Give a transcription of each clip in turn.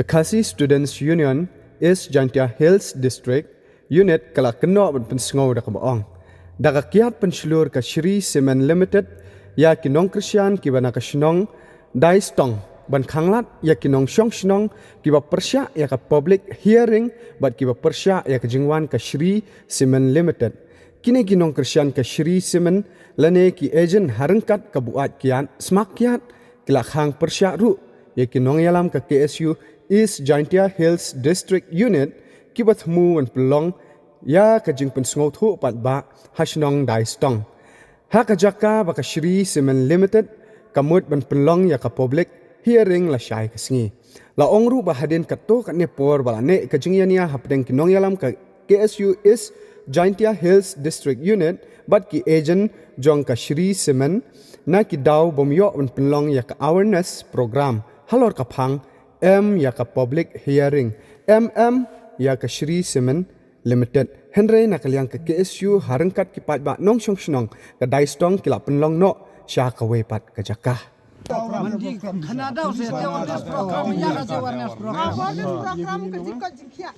Kekasi Students Union is Jantia Hills District unit kala keno ban pensngau da kabaong. Daga kiat penslur ka Shri Cement Limited ya kinong Krisyan kibana ka Shnong Dai Stong ban khanglat ya kinong Shong Shnong kiba persya ya ka public hearing bat kiba persya ya ka jingwan ka Shri Cement Limited. Kini kinong Krisyan ka Shri Cement lane ki agent harengkat ka buat kiat smak kiat kila khang persya ru ya kinong yalam ka KSU East Jantia Hills District Unit kibat mu wan pelong ya kajing pensngau thu pat ba hasnong dai stong ha kajaka ba ka Shri Cement Limited kamut ban pelong ya ka public hearing la syai kasngi la ongru ba hadin katto kat ne por bala ne kajing ya hapdeng kinong yalam ka KSU is Jantia Hills District Unit bat ki agent jong ka Shri Cement na ki daw bomyo ban pelong ya ka awareness program halor ka phang M ya ka public hearing MM ya ka Shri Cement Limited Henry nakaliang ka KSU harengkat kipat ba nong syong shnong ka daistong kila penlong no sya ka wepat ka jakah Canada se awareness program ya ka awareness program program ke jikia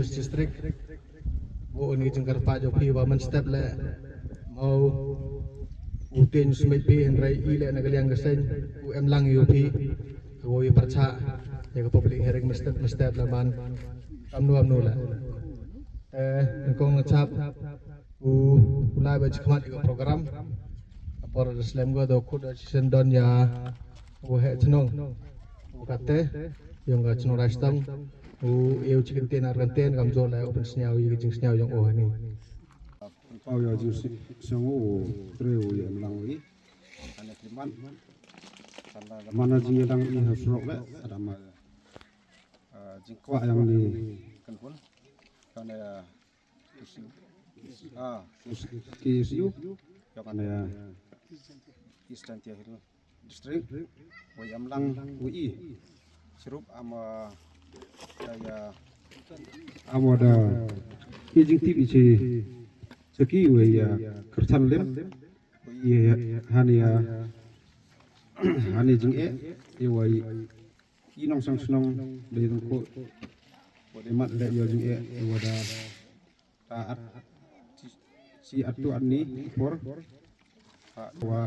district bu ni jengkar pa jo pi wa man step le mau utin smit pi henrai ile na galiang gasen u em lang yu pi wo yu parcha ya ka public hearing step la man amnu la kong chap u ulai ba chkhmat ka program por islam go do khud sen don ya wo he chnong u kate yung ga chnong rastang u eu chikin ten ar ten kam zo la open snyau yi jing snyau yung o ni pau ya ju song o treu ya lang wi ane kliman mana jing yang i hasrok le ada ma jing kwa yang ni kan pun kan ya KSU yang kan ya Eastern Tier District wo yam lang wi sirup ama saya amada kijing tip ichi seki we ya kertan lem ya hani jing e wai inong sang snong de ko de mat le yo jing e wada taat si atu ani por wa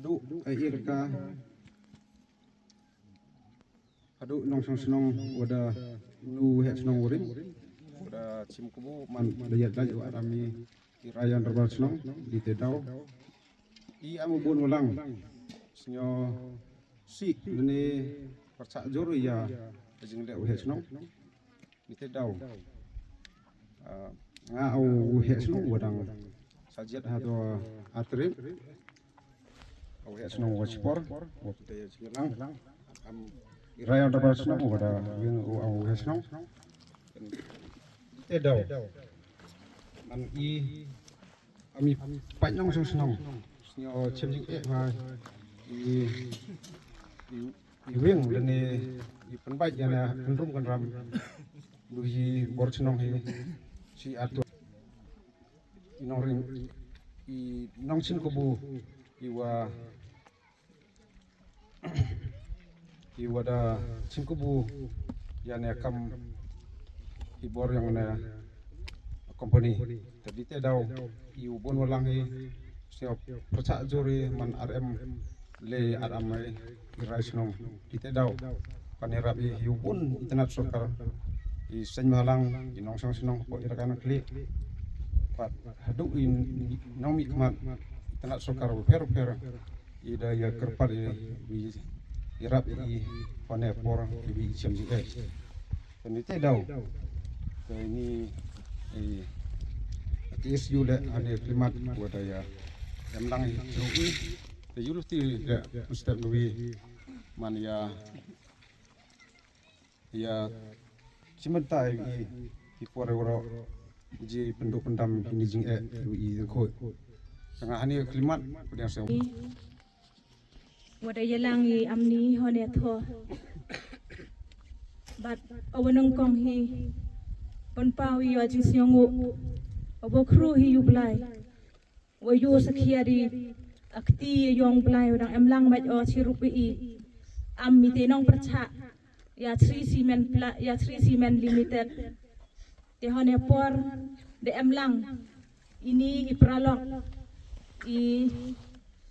du irka adu nong sang snong wada nu he snong urim wada chim kubu man dayat daj wa rami irayan rabal snong di tedau i amu bon ulang snyo si ne percak jor ya jing le he snong di tedau nga au he snong wadang sajiat hado atrip au he snong wa spor wa te jilang am Raya dapat senang pada yang au senang, tidak. Man i ami panjang senang, senang cemjing ma i wing dan i penbaik yang cenderung kan ram, luhi bor senang si atu inoring i nongsin kubu iwa iwada cingkubu yang kam ibor yang na company tadi tedau iu bon walang siap percak juri man RM le aramai iraisnong tedau panirap iu bon internet sokar i senmalang inong sang senong po irakan klik pat hadu in nomi kmat internet sokar per ida ya kerpat i irap i pane por i chemji ini tedau ini KSU le ane klimat buat ya yang lang rugi de yulu ti de ustad nuwi man ya cimentai i pore woro ji penduk pendam ini jing i ko tengah ane klimat punya sewa wada yalangi amni hone tho bat awanang kong hi pon pawi ya jing siangu Abo kru hi yu blai. Wa yu sakhiari akti yong blai udang emlang mat o chirupi I. Am mite nong percha. Ya 3 Cement Limited. Te hone por de emlang ini ipralok I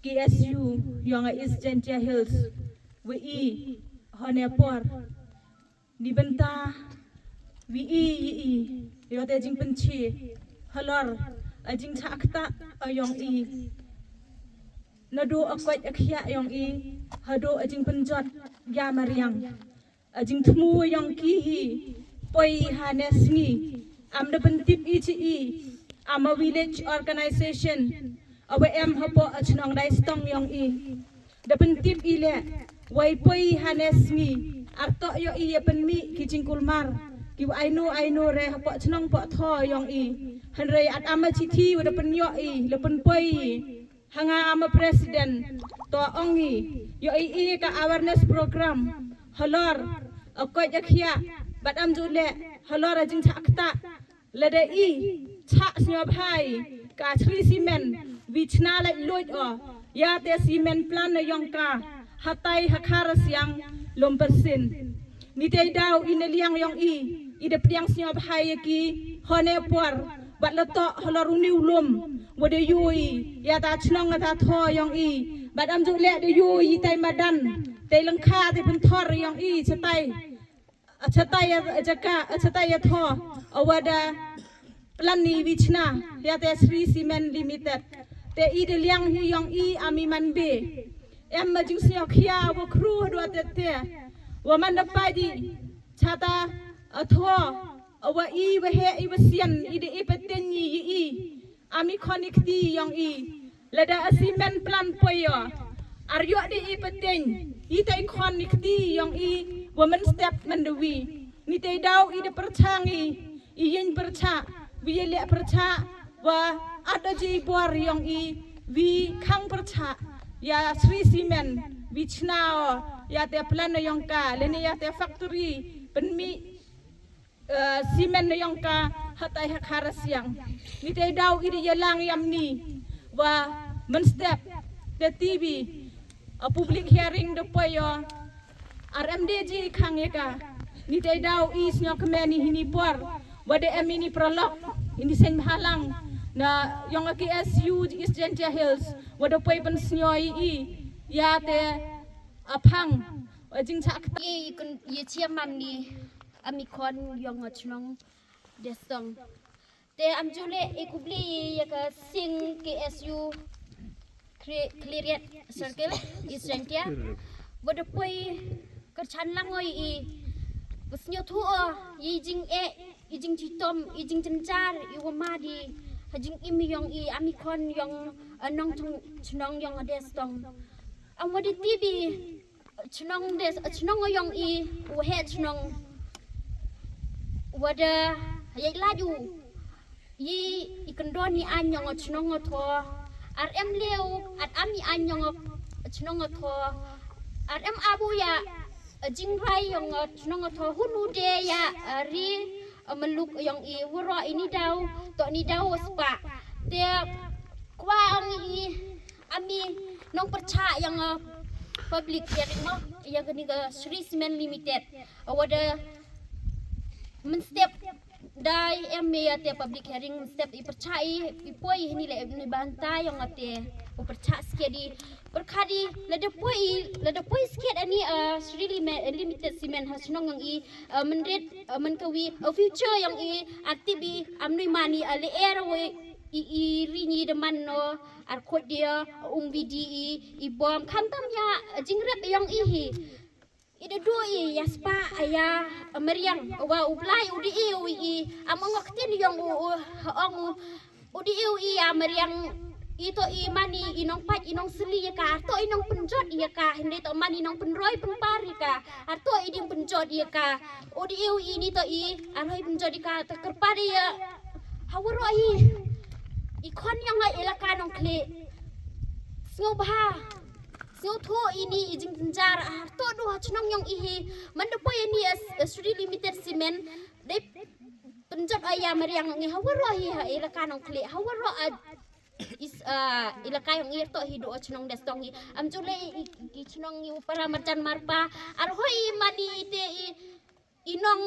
KSU yang East Gentia Hills WI hone por ni benta WI yo te jing penci halor ajing chakta ayong I nado akwat akhya ayong I hado ajing penjot ya mariang ajing tmu ayong ki hi poi hanes ngi am de bentip I am a village organization awe em hapo achnong dai stong yong I de bentip I le wai poi hanes ngi arto yo I penmi ki jingkulmar ki ainu re hapo achnong po tho yong I hanrei at ama chithi de penyo I le pen poi hanga ama president to ongi yo I ka awareness program halor akoy jakhia bat am jule halor ajing chakta lede I chak snyob hai ka 3 Cement vichna lai loit o ya te cement plan na yong ka hatai hakhara siang lompersin ni te daw ineliang yong I de priang snyob hai ki hone por bat leto haloruni ulum wode yui ya ta chnong ta tho yong I bat am jule de yui tai madan te langkha te pen thor yong I chatai ya tho awada plani vichna ya te 3 Cement Limited te I de liang hi yong I ami man be em ma jing sio khia wo kru do te wa man da pai di chata atho awa I wa he I wa sian I de I peten ni I ami khonik di yong I lada cement plan poyo aryo de I peten I tai khonik di yong I wa man step man de wi ni te daw I de perchangi I yen percha wi le percha wa ada ji bor yong I wi khang percha ya 3 Cement vichna ya te plan yong ka leni ya te factory penmi cement yong ka hatai hakhara siang ni te daw I de yalang yam ni wa men step the TV a public hearing de poyo RMDG khang ye ka ni te daw I snyo kemeni hini por wade emini prolog ini sen halang na yong KSU East Gentia Hills wade poi pen snyo I ya te aphang ajing chak ye chairman ni amikon yong achnong desong te amjule ekubli ye ka sing KSU cleariat circle East Gentia wade poi kerchan langoi I busnyo thu yijing ijing chitom ijing jencar iwamadi hajing imi yong I amikon yong anong chnong yong adestong amwadi tibi chnong yong I uhe chnong wada yai laju yi ikendon ni anyong chnong tho RM leu at ami anyong chnong tho RM abu ya jingrai yong chnong tho hunu de ya ri meluk yong I woro ini daw to ni daw spa te kwa ami nong percha yang public hearing mo yang kini ke 3 Cement Limited awada men step dai ya te public hearing step I percha I poi ni le ni bantai yang ate percha skedi berkadi lada poi sked ani 3 Limited Cement hasnong yang I mendet menkawi future yang I atibi amnui mani ale airway I rini deman no arkot dia vidi I bom kantam ya jingrep yang I ida doi ya spa aya meriang wa ublai udi I among tin yang ong udi I meriang ito I mani inong pat inong seli ya ka to inong penjot ya ka hindi to mani inong penroy penpari ka ato iding penjot ya ka udi ini to I aroi penjot ka terpari ya hawaro ikon yang ngai elaka nong kle snobha tho ini ijing penjar to do chnong yang I mandapo ini 3 Limited Cement de penjat ayam meriang ngi hawaro hi ha ilaka nong kli hawaro is ilaka yang ir to hidu chnong destong hi amjule i chnong i upara marjan marpa ar hoi mani te inong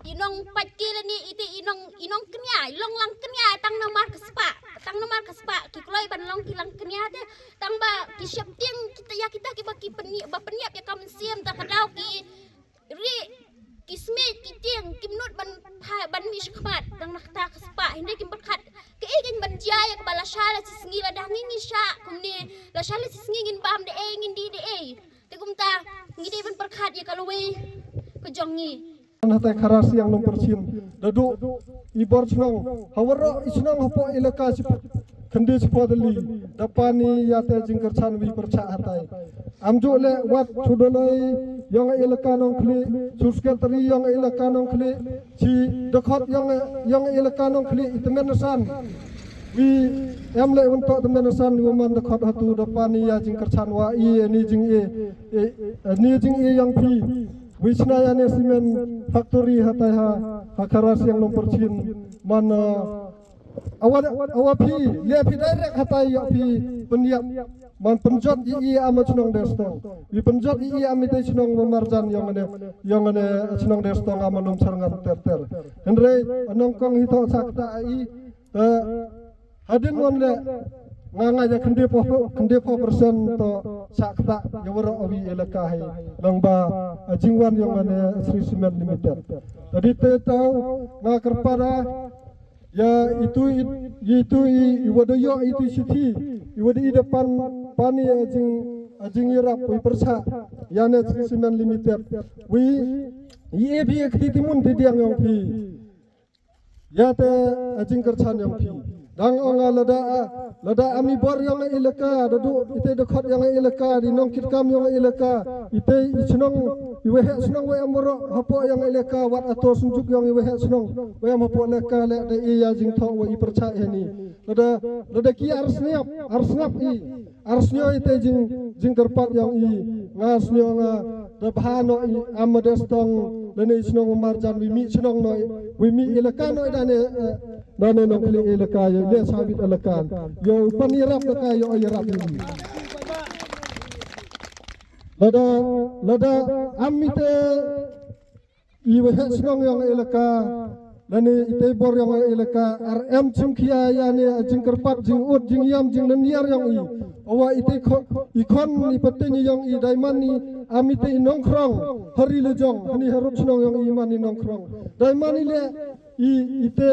inong patkil ni iti inong kenya long lang kenya tang namar kespa ki kloi ban long kilang kenya te tang ba ki syap ting kita ki ba ki peniap ya kam siam ta kadau ki ri kismet ki ting kimnut ban mi shkmat tang nakta kespa hinde kim berkat ke egin ban jaya ke bala shala sisngi la dah ngi sha kumne la shala sisngi ngin pam de ngin di de te kumta ngide ban berkat ya kalau we ke jongi Natai kharas yang nomor sim dadu ibor chnong hawaro isnong hapo ilaka sip khande sipadali dapani yate jingkar chanwi percha hatai amjo le wat thudoloi yang ilaka nong khli suskatri yang ilaka nong khli si dekhot yang ilaka nong khli itmenasan wi emle untuk temenasan woman dekhot hatu dapani ya jingkar chanwa I ni jing yang pi Wisnaya ne simen factory hatai hakaras yang nomor chin mana awapi le pi direct hatai ya pi peniap man penjot I ama chnong destong wi penjot I amite chnong memarjan yang ane chnong destong ama nom sarngan ter henre anong kong hito sakta I hadin wonle nganga kende po persen to sakta yawara awi elakahi langba jingwan yang ane Sri Cement Limited tadi te tahu ngakerpada ya itu iwadoyo itu siti iwadi I depan pani ajing irap wi persa yana Sri Cement Limited wi IAB akitimun tidiang yang pi ya te ajing kerchan yang pi dang onga lada ami bor yang ilaka dadu ite dekhot yang ilaka di nong kitkam yang ilaka ite isnong iwehe snong we amoro hapo yang ilaka wat ato sunjuk yang iwehe snong we hapo leka le de iya jing tho we percha ini lada ki arsnap I arsnyo ite jing terpat yang I ngasnyo nga dabhano I amadestong lene snong marjan wimi snong no wimi ilaka no dane nong kli ilaka yo le sabit alakan yo panirap ka yo ayarap ini lada amite iwe snong yang ilaka lane ite bor yang ilaka RM chumkhia ya ne jingkerpat jingut jingyam jingniar yang I awa ite ikon ni pateni yang I daimani amite nongkrong hari lejong hani harut snong yang imani nongkrong daimani le ite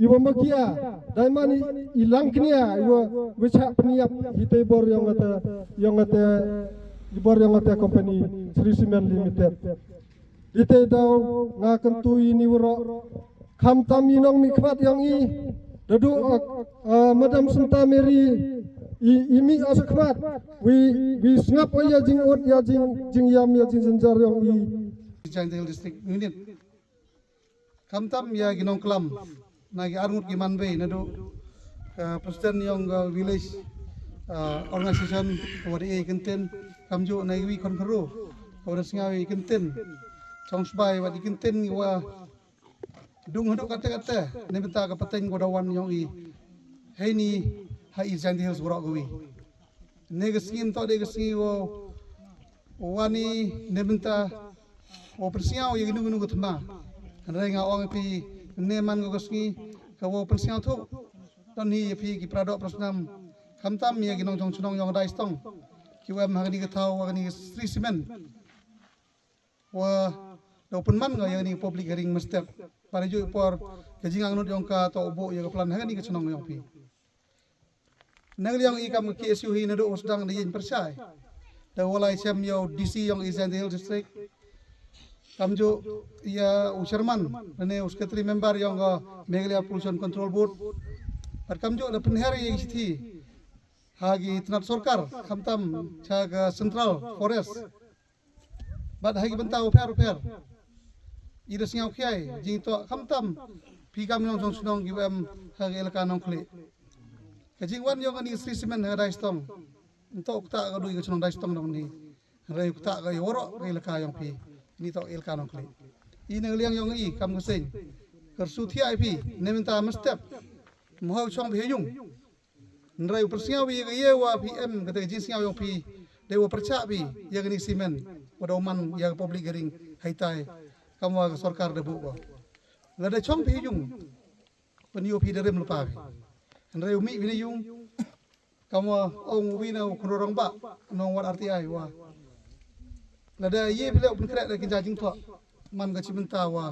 iwa makia daimani ilangknia iwa wicha peniap ite bor yang ate company Sri Cement Limited ite daw ngakan tu ini woro khamtam inong mikbat yang I dadu madam Senta Mary imi asakmat wi snap ya jing ot ya jing yam ya jing senjar yang I Jantel District Unit khamtam ya ginong klam nagi armut giman be nado presiden yang village organization wadi kenten kamjo nagi wi konferu wadi singawi kenten songsbai wadi kenten wa dung hodok kata ne benta ka pateng godawan yang I heini hai Jantel borok wi ne geskin to de geski wo wani ne benta wo persiau yang ginung gutma renga ong pi neman gogoski kawo persiang thu ton hi pi ki pradok prosnam khamtam ya ginong jong chunong yong dai stong ki wam hagni ka thau wagni Sri Cement wa open man ga yani public hearing mestep para ju por kejingang nut yong ka to obo ya plan hagni ka chunong yong pi nagli yang I kam ki SU hi nado sedang di persai da walai sem yo DC yong Jantel District kamjo ya usherman ne uske 3 member yang Meghalaya Pollution Control Board par kamjo le penhari yang sithi hagi tenat sorkar khamtam chaga Central Forest bad hagi bentau per ida singaw khiai jing to khamtam pi kam nong song sunong giwem hagi elaka nong khli kajing wan yang ani Sri Cement ha dai stong entok ta ga dui ga sunong dai stong dong ni Rai tak ga yorok ga ilka yang pi. Ni tok ilka nong kli. Ini ngeliang yang i kam kesing. Kersu thia pi ne minta mestep. Mohau chong pi yung. Rai persiaw bi ga yewa PM kata jin siaw yang pi. Dewa percak pi yang ni simen. Wadoman yang public gering haitai. Kamu sarkar debu ko. Ngada chong pi yung. Peniu pi derem lupa pi. Rai umi bini yung. Kamu ong wina kurorong ba nong wat RTI wa. Lada ye bila open crack lagi jajing tok. Man ga cimenta wa.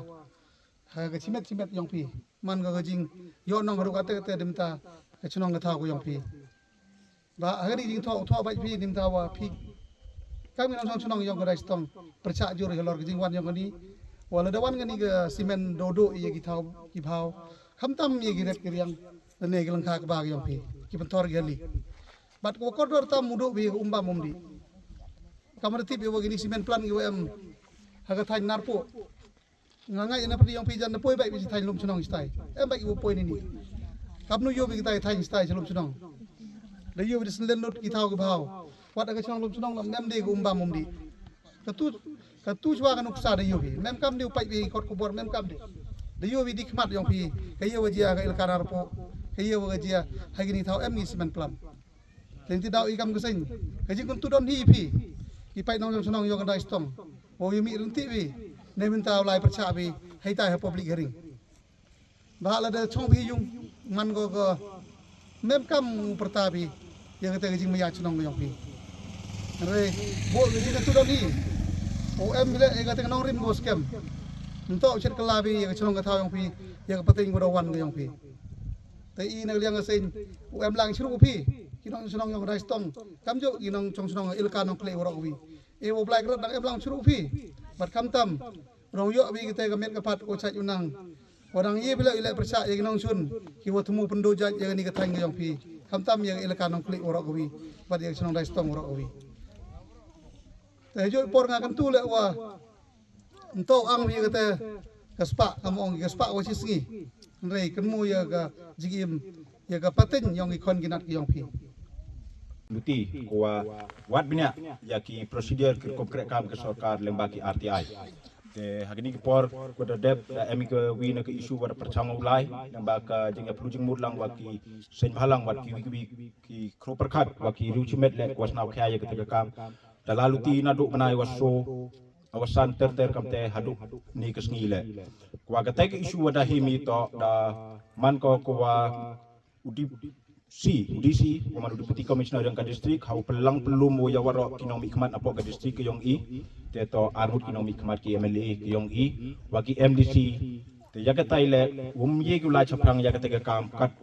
Ha ga cimet yang pi. Man ga jing yo nong haru kata dimta ga chunong ga thago yang pi. Ba hari jing tok bai pi dimta wa pi. Kami nong chunong yang ga stong percak jur helor ga jing wan yang ni. Wala da wan ga ni ga simen dodo ye gi thau ki phau. Khamtam ye gi ret kiriang. Ne ga langkha ga ba yang pi. Ki pentor gali. Bat ko kodor tam mudu bi umba mumdi. Kamar tip yo gini simen plan yo haga thain narpo. Ngangai na pati yang pijan na poi bai bi thain lum chunong stai. Bai wo poi ni ni. Kapnu yo bi tai thain stai chalum chunong. Da yo bi slen not ki thau ga bhau. Wat aga chunong lum chunong lam nem de go umba mumdi. Katu chwa ga nuksa da yo bi. Mem kam de pai bi kot ko bor mem kam de. Da yo bi dikmat yang pi. Kayo wajia ga ilka narpo. Kayo wajia hagini thau ni simen plan. Tenti dau ikam kesing. Kaji kun tudon hi pi. Ipai nong sunong yo kadai stong. O yumi renti pi. Ne minta ulai percak pi. Hai tai public hearing. Ba la da chong pi yung man go go mem kam perta pi. Yang kata kaji maya sunong yo pi. Re bo kaji kun tudon hi. O bila e kata nong rim go scam. Entok chet kala pi yang sunong ka thau yang pi. Yang penting go wan yang pi. Tai na liang asin lang shiru pi. Kinong sunong yang rai stong kam jo kinong chong sunong ilka nong kle orok wi e wo black rot dang eblang churu phi bat kam tam rong yo bi kita gamet kapat ko chat unang orang ye bila ilek percak ye kinong sun ki wo temu pendo jat ye ni ka thang yong phi kam tam ye ilka nong kle orok wi bat ye sunong rai stong orok wi te jo por nga kan tu le wa entok ang bi kata kaspa kamong kaspa wo chi singi rei kan mu ya ga jigim ya ga paten yong ikon ginat yong phi Luti kuwa wat binya yaki prosedur ke konkret kam ke sarkar lembaki RTI. Te hagini ke por ko da dep da emi ke wi na ke isu war perchang ulai lembaka jeng project murlang waki sen bhalang wat ki ki kro perkhat waki ruchimet le kwas nau khaya ke kam da lalu ti na du manai waso awasan ter kam te haduk ni ke sngi kwa ka te ke isu wada himi to da man ko kwa udisi Umar Deputy Commissioner yang ka distrik hau pelang pelum wo yawaro kinong mikmat apo ka distrik ke yong i teto armut kinong mikmat ki MLA ke yong i waki MDC te ya ka taile ye ku la chaprang ya ka te kam kat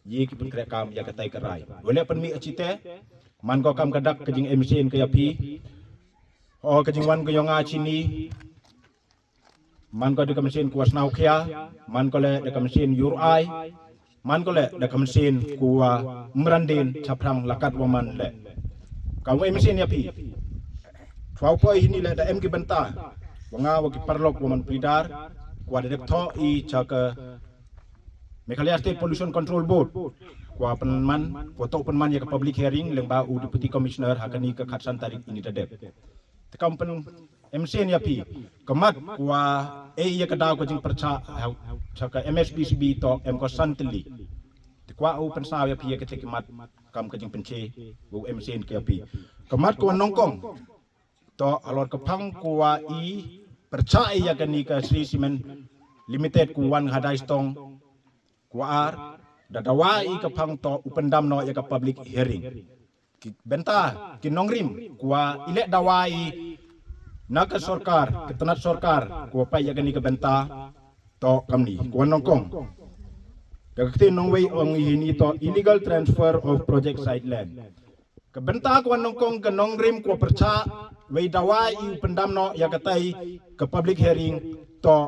ye ki pun kam ya ka tai ka rai wele pen mi acite man ko kam kadak ke jing MCN ke yapi o ke jing wan ke yong a chini man ko de kamsin kuas nau khia man ko le de kamsin yur ai man ko le da kamsin kuwa mrandin chaprang lakat waman le kamu mesin ya pi fau poi ini le da em ki benta wanga waki parlok waman pidar kwa de tho I chaka Meghalaya State Pollution Control Board kwa penman foto penman ya ke public hearing lengba u Deputy Commissioner hakani ke khatsan tarik ini dadep tekam pen MCN ya pi kemat kwa ya kedaw ko jing percha chaka MSBCB to em ko santli kwa u pensaw ya pi ya ke kemat kam ke jing penche u MCN ke pi kemat ko nongkong to alor kepang kwa I percha ya kani ka Sri Cement Limited ku wan hadai stong kwa ar dadawai kepang to upendam no ya ke public hearing benta kinongrim kwa ilek dawai naka sarkar ketenat sarkar ko pa ya gani ke benta to kamni ko nongkong dakte nongwei ong ini to illegal transfer of project site land ke benta ko nongkong ke nongrim ko percha wei dawai pendamno ya katai ke public hearing to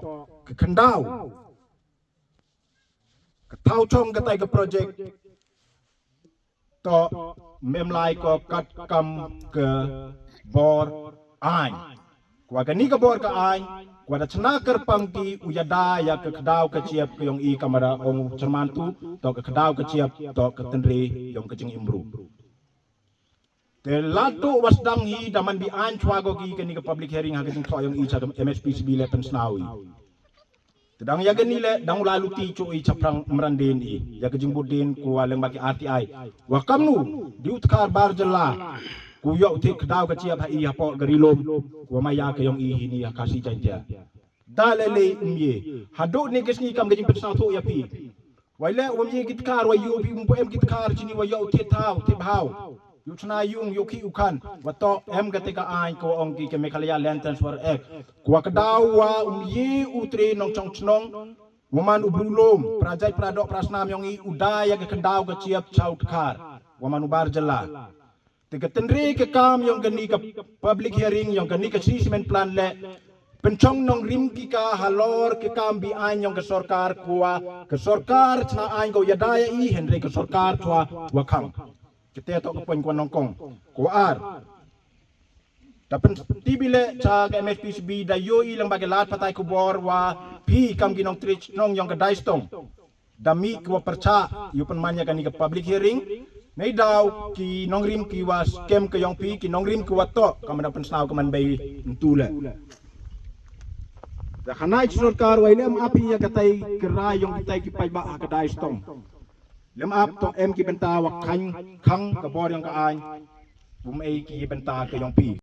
ke kendau ke tau chong katai ke project to memlai ko kat kam ke bor ai kwa gani ka bor ka ai kwa da chna kar pangki uyada ya ka khadau ka chiap ke yong I kamera ong cermantu to ka khadau ka chiap to ka tenri yong ka jing imru Te latu wasdang hi daman bi an chwago ki ke ni ke public hearing ha ke jing thoyong i cha MSPCB le pen snawi. Tedang ya gani le dang lalu ti cu i chaprang meranden i ya ke jing budin ku aleng bagi RTI. Wa kamnu di utkar barjela ku yo te kedaw ke ciap ha i ha po gerilom ku maya ke yong i hini ha kasih jantia. Dalele mye hado ni kesni kam ke jing pen snaw tu ya pi. Waile wamye kitkar wa yu bi umpo em kitkar chini wa yo te tau te bhau. Yu chna yung yu ki ukan wato em ketika ai ko ong ki ke Meghalaya Land Transfer Act kwa kedaw wa umye utre nong chong chnong waman ubrulom prajai pradok prasnam yong i udaya ke kedaw ke ciap chau tkar waman ubar jela te ke tenri ke kam yong gani ke public hearing yong gani ke assessment plan le pencong nong rim ki ka halor ke kam bi ai yong ke sarkar kwa ke sarkar chna ai go yadaya i henry ke sarkar chwa wakang kita tok poin ko nongkong ko ar dapen tibile cha ke MSPCB da yo ilang bagi lat patai ko bor wa pi kam ginong trich nong yong ke daistong dami ko percha yu pen manya kan ke public hearing nei daw ki nong rim ki was kem ke yong pi ki nong rim ko wato kam da pen snaw kaman bay ntule da khanai sarkar wa ilem api ya katai kerai yong kitai ki pai ba ka daistong lem ap to em ki benta wa khang khang ka bor yang ka ai bum ei ki benta ka yong pi